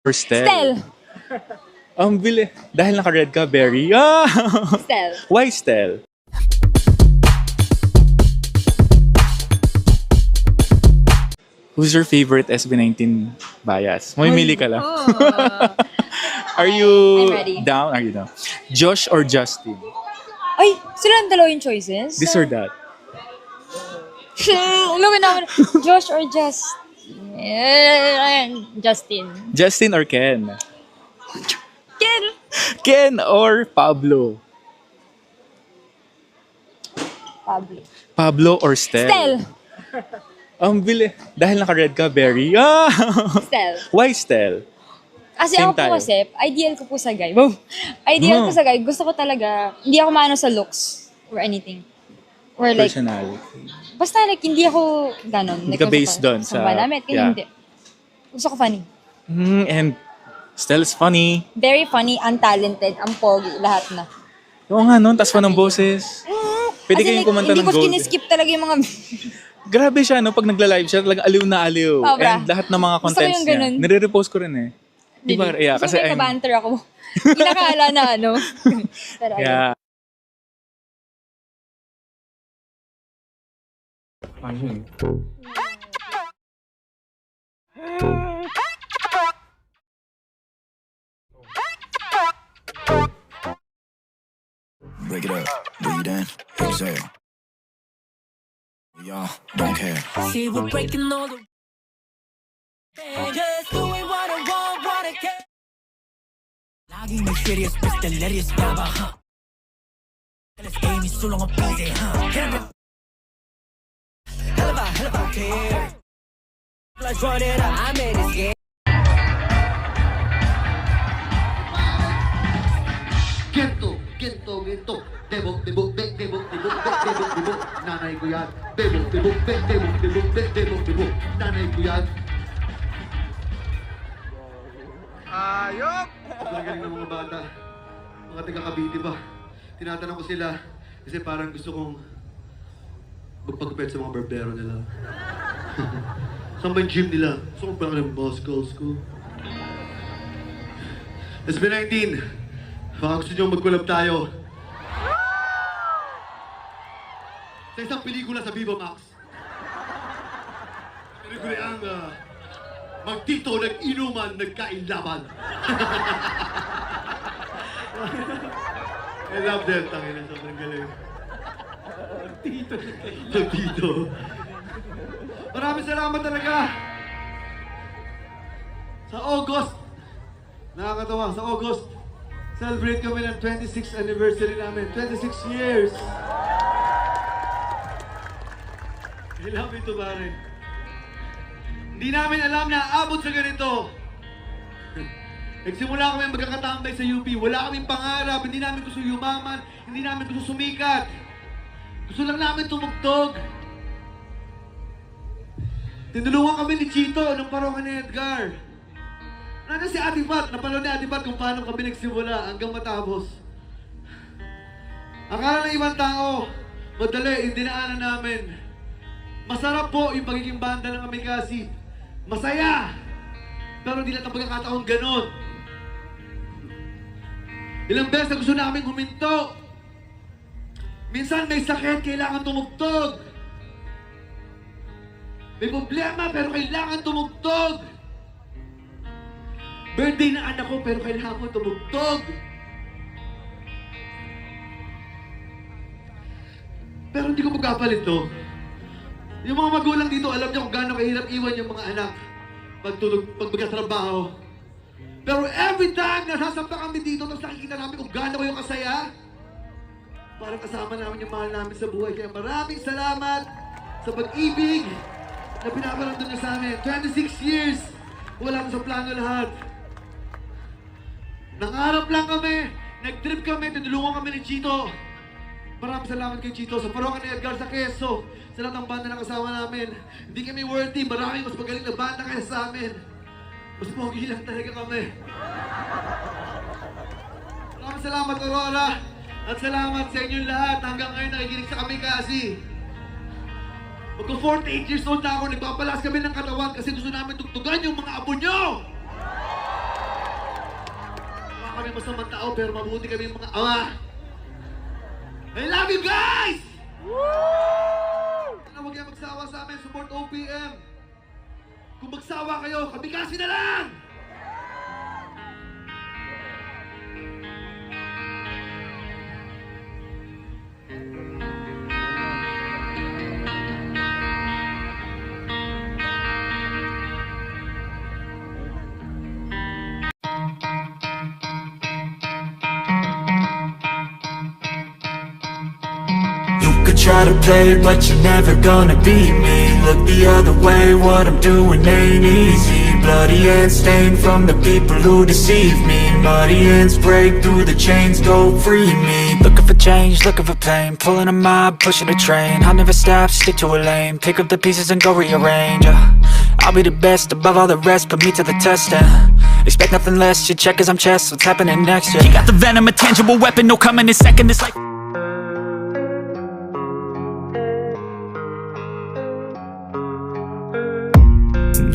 Or Stel? Stel. Ang bili. Dahil naka-red ka, Berry. Ah! Stel. Why Stel? Who's your favorite SB19 bias? Mamimili ka lang. Are you I'm ready. down? Are you down? Josh or Justin? Ay, sila ang dalawa yung choices? This or that? Ulawin namin. Josh or Justin. Justin or Ken? Ken. Ken or Pablo? Pablo. Pablo or Stel? Stel. Ang bili. Dahil naka-red ka, Berry. Ah! Stel. Why Stel? Kasi Same ako po tayo. kasi, ideal ko po sa guy. Wow. Ideal ko sa guy. Gusto ko talaga, hindi ako maano sa looks or anything. Or like, Personality. basta like, hindi ako ganon. Hindi Like, ka based doon sa- Malamit, yeah. hindi. Gusto ko funny. And Stel is funny. Very funny, untalented, ang pogi, lahat na. Oo nga nun, tas pa ng boses. Pwede As in, kayong kumanta hindi ng ko gold. skip talaga yung mga... Grabe siya, no? Pag nagla-live siya, talagang aliw na aliw. Sobra. And lahat ng mga Gusto ko contents yung niya. ganun. Nire-repost ko rin eh. Diba? Yeah, Gusto kasi ko yung banter ako. Kinakala na ano. Pero ayun. Yeah. Break it up, breathe in, exhale. We all don't care. See, we're breaking all the just doing what I want, what I can. Laging may serious, but delirious ka ba, ha? Let's game is sulong ang busy, ha? Hell about care. Let's run it up, I made it game. Ginto. Debok, debok, nanay ko yan. Debok, nanay ko yan. Ayop! Galing ng mga bata. Mga taga-Cavite pa. Tinatanong ko sila kasi parang gusto kong magpagupit sa mga barbero nila. Saan ba yung gym nila? Gusto kong parang ng boss calls ko. SB19, baka gusto nyo mag-collab tayo. Sa isang pelikula sa Viva Max. Pelikula ang magtito, nag-inuman, nagkain-laban. I love them, tangina, sobrang galing. Magtito. Maraming salamat talaga. Sa August, nakakatawa, sa August, celebrate kami ng 26th anniversary namin. 26 years! I love you, pare. Hindi namin alam na aabot sa ganito. Nagsimula kami magkakatambay sa UP. Wala kaming pangarap. Hindi namin gusto yumaman. Hindi namin gusto sumikat. Gusto lang namin tumugtog. Tinulungan kami ni Chito ng parongan ni Edgar. Nandun si Ate Pat. Napanood ni Ate Pat kung paano kami nagsimula hanggang matapos. Akala ng ibang tao, madali, yung dinaanan namin. Masarap po yung pagiging banda ng Amigasi. Masaya! Pero hindi lahat ng pagkakataon ganon. Ilang beses na gusto namin huminto. Minsan may sakit, kailangan tumugtog. May problema, pero kailangan tumugtog. Birthday na anak ko, pero kailangan mo tumugtog. Pero hindi ko magkapalit to. Yung mga magulang dito, alam niyo kung gaano kahirap iwan yung mga anak pag magkatrabaho. Pero every time na nasasampa kami dito, tapos nakikita namin kung gaano kayo kasaya, parang kasama namin yung mahal namin sa buhay. Kaya maraming salamat sa pag-ibig na pinaparamdam niyo sa amin. 26 years, wala ko sa plano lahat. Nangarap lang kami, nag-trip kami, tinulungan kami ni Chito. Maraming salamat kay Chito sa parongan ni Edgar sa Quezon. Sa lahat ng banda na kasama namin. Hindi kami worthy. Maraming mas magaling na banda kaya sa amin. Mas pogi lang talaga kami. Maraming salamat, Aurora. At salamat sa inyong lahat. Hanggang ngayon nakikinig sa kami kasi. Magka 48 years old na ako. Nagpapalas kami ng katawan kasi gusto namin tugtugan yung mga apo nyo. kami masamang tao, pero mabuti kami mga ama. I love you guys! Sana huwag kayo magsawa sa amin, support OPM. Kung magsawa kayo, kabigasi na lang! You could try to play it, but you're never gonna beat me. Look the other way, what I'm doing ain't easy. Bloody hands stained from the people who deceive me. Muddy hands break through the chains, go free me. Looking for change, looking for pain. Pulling a mob, pushing a train. I'll never stop, stick to a lane. Pick up the pieces and go rearrange. I'll be the best above all the rest, put me to the test and expect nothing less. You check as I'm chess, what's happening next? Yeah. You got the venom, a tangible weapon, no coming in second. It's like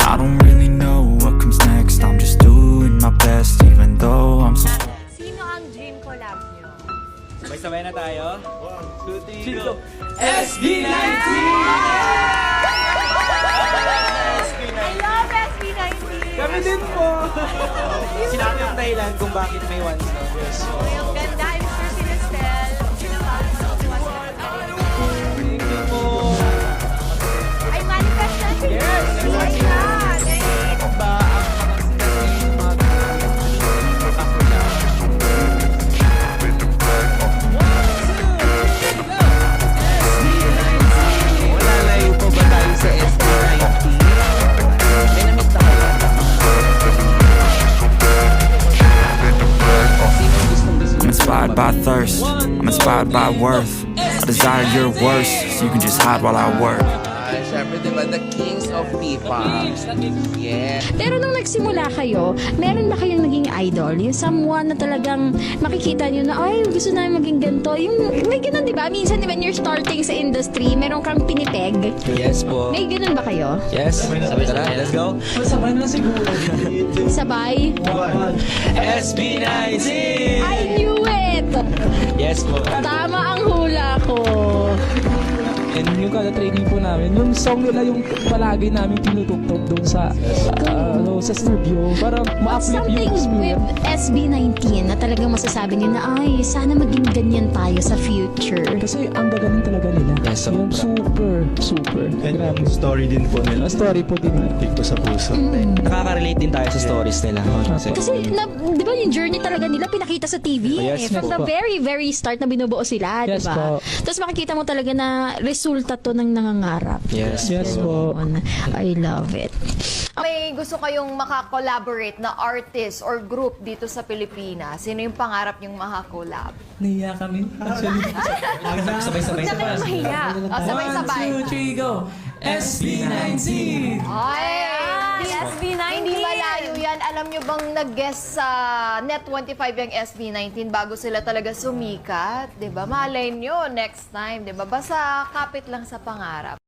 I don't really know what comes next. I'm just doing my best, even though I'm so. Sino ang dream collab nyo? Sabay-sabay na tayo. 1, 2, 3, go! I love SB19! Kami din po! Sinabi yung dahilan kung bakit may one song. Yes. Yung ganda, I'm sure si Nestel, sinabali sa Thank you po! ay manifest natin! Yes! Ay na! Ba ang mga sinabi wala layo pa ba tayo sa SB19? May namit na kayo. I'm inspired by thirst, I'm inspired by worth. I desire your worst, so you can just hide while I work. Siyempre, diba, the kings of P-pop. Yeah. Pero nung nagsimula kayo, meron ba kayong naging idol? Yung someone na talagang makikita nyo na, ay, gusto namin maging ganito. Yung, may ganun, di ba? Minsan, when you're starting sa industry, meron kang pinipeg. Yes po. May ganun ba kayo? Yes. Sabay tara, let's go. Sabay na siguro. Sabay? SB19! I knew it! Yes po. Tama ang hula ko. And yung kada training po namin, yung song nila yung palagi namin tinutugtog doon sa studio para ma-uplift Something yung with experience. SB19 na talagang masasabi nyo na, ay, sana maging ganyan tayo sa future. Kasi ang gagaling talaga nila. Yes, yung super. And Grabe. yung story din po nila. Ang story po din. Tik ko sa puso. Nakaka-relate din tayo sa stories nila. Kasi, di ba yung journey talaga nila pinakita sa TV Yes, From yes the po. very, very start na binubuo sila, di Yes ba? po. Tapos makikita mo talaga na resulta to ng nangangarap. Yes. Yes po. I love it. May gusto kayong makakollaborate na artist or group dito sa Pilipinas. Sino yung pangarap nyong makakollab? Nahiya kami. Actually. Sabay-sabay Huwag na kayong mahiya. Sabay-sabay. 1, 2, 3, go! SB19! Ay! SB19. Hindi malayo yan. Alam nyo bang nag-guest sa Net25 yung SB19 bago sila talaga sumikat? 'Di ba? Malay nyo, next time. 'Di ba? Basta kapit lang sa pangarap.